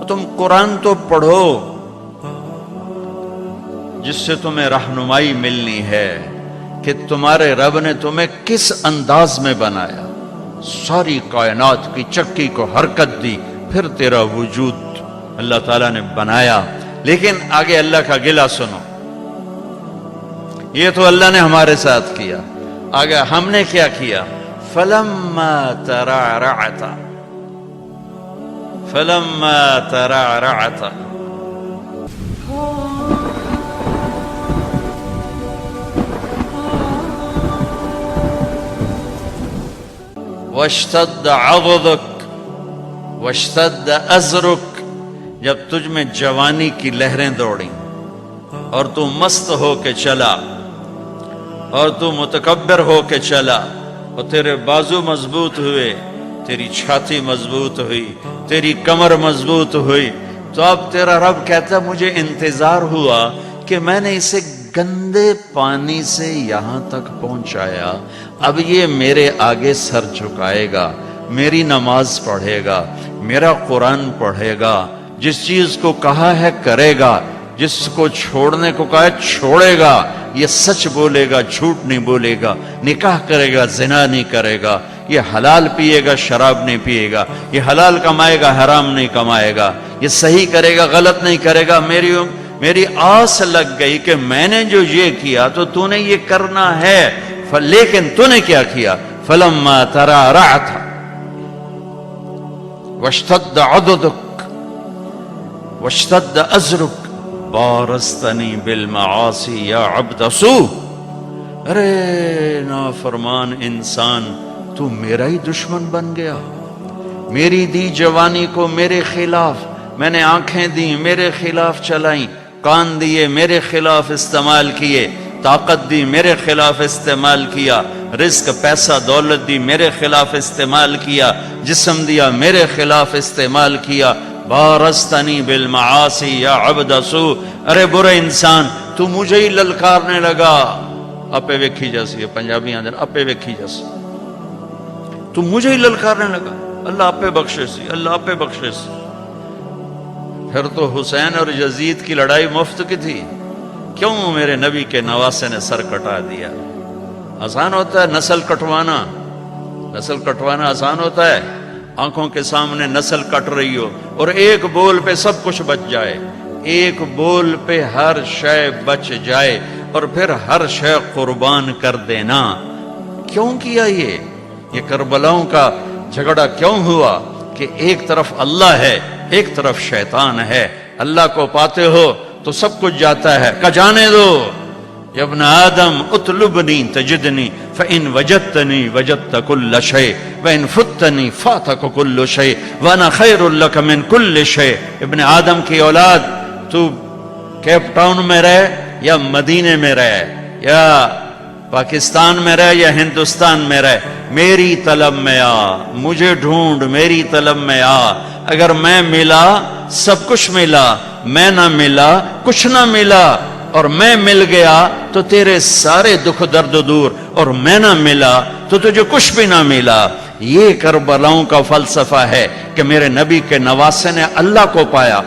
تم قرآن تو پڑھو جس سے تمہیں رہنمائی ملنی ہے کہ تمہارے رب نے تمہیں کس انداز میں بنایا، ساری کائنات کی چکی کو حرکت دی، پھر تیرا وجود اللہ تعالیٰ نے بنایا۔ لیکن آگے اللہ کا گلہ سنو، یہ تو اللہ نے ہمارے ساتھ کیا، آگے ہم نے کیا کیا؟ فَلَمَّا تَرَعْرَعَتَ فَلَمَّا تَرَعْرَعَتَ وَاشْتَدَّ عَضُدُكَ وَاشْتَدَّ أَزْرُكَ، جب تجھ میں جوانی کی لہریں دوڑیں اور تو مست ہو کے چلا اور تو متکبر ہو کے چلا اور تیرے بازو مضبوط ہوئے، تیری چھاتی مضبوط ہوئی، تیری کمر مضبوط ہوئی، تو اب تیرا رب کہتا مجھے انتظار ہوا کہ میں نے اسے گندے پانی سے یہاں تک پہنچایا، اب یہ میرے آگے سر جھکائے گا، میری نماز پڑھے گا، میرا قرآن پڑھے گا، جس چیز کو کہا ہے کرے گا، جس کو چھوڑنے کو کہا ہے چھوڑے گا، یہ سچ بولے گا، جھوٹ نہیں بولے گا، نکاح کرے گا، زنا نہیں کرے گا، یہ حلال پیے گا، شراب نہیں پیے گا، یہ حلال کمائے گا، حرام نہیں کمائے گا، یہ صحیح کرے گا، غلط نہیں کرے گا۔ میری آس لگ گئی کہ میں نے جو یہ کیا تو نے یہ کرنا ہے، لیکن تو نے کیا کیا؟ فَلَمَّا تَرَعْرَعْتَ وَاشْتَدَّ عَضُدُكَ وَاشْتَدَّ أَزْرُكَ بَارَزْتَنِي بِالْمَعَاصِي يَا عَبْدَ سُوء، ارے نافرمان انسان، تو میرا ہی دشمن بن گیا، میری دی جوانی کو میرے خلاف، میں نے آنکھیں دی میرے خلاف چلائیں، کان دیے میرے خلاف استعمال کیے، طاقت دی میرے خلاف استعمال کیا، رزق پیسہ دولت دی میرے خلاف استعمال کیا، جسم دیا میرے خلاف استعمال کیا، بارزتنی بالمعاصی یا عبد سوء، ارے برے انسان تو مجھے ہی للکارنے لگا، اپے ویکھی جیسی پنجابی آندر اپے ویکھی جیسی، تو مجھے ہی للکارنے لگا، اللہ اپے بخشے سی، اللہ اپے بخشے سی۔ پھر تو حسین اور یزید کی لڑائی مفت کی تھی، کیوں میرے نبی کے نواسے نے سر کٹا دیا؟ آسان ہوتا ہے نسل کٹوانا، نسل کٹوانا آسان ہوتا ہے؟ آنکھوں کے سامنے نسل کٹ رہی ہو اور ایک بول پہ سب کچھ بچ جائے، ایک بول پہ ہر شے بچ جائے اور پھر ہر شے قربان کر دینا، کیوں کیا یہ کربلاؤں کا جھگڑا کیوں ہوا؟ کہ ایک طرف اللہ ہے، ایک طرف شیطان ہے، اللہ کو پاتے ہو تو سب کچھ جاتا ہے، کہ جانے دو، یا ابن آدم اطلبنی تجدنی فإن وجدتنی وجدت کل شیء وإن فتنی فاتک کل شیء وانا خیر لک من کل شیء۔ ابن آدم کی اولاد، تو کیپ ٹاؤن میں رہ یا مدینے میں رہ یا پاکستان میں رہ یا ہندوستان میں رہ، میری طلب میں آ، مجھے ڈھونڈ، میری طلب میں آ، اگر میں ملا سب کچھ ملا، میں نہ ملا کچھ نہ ملا، اور میں مل گیا تو تیرے سارے دکھ درد دور، اور میں نہ ملا تو تجھے کچھ بھی نہ ملا۔ یہ کربلاؤں کا فلسفہ ہے کہ میرے نبی کے نواسے نے اللہ کو پایا۔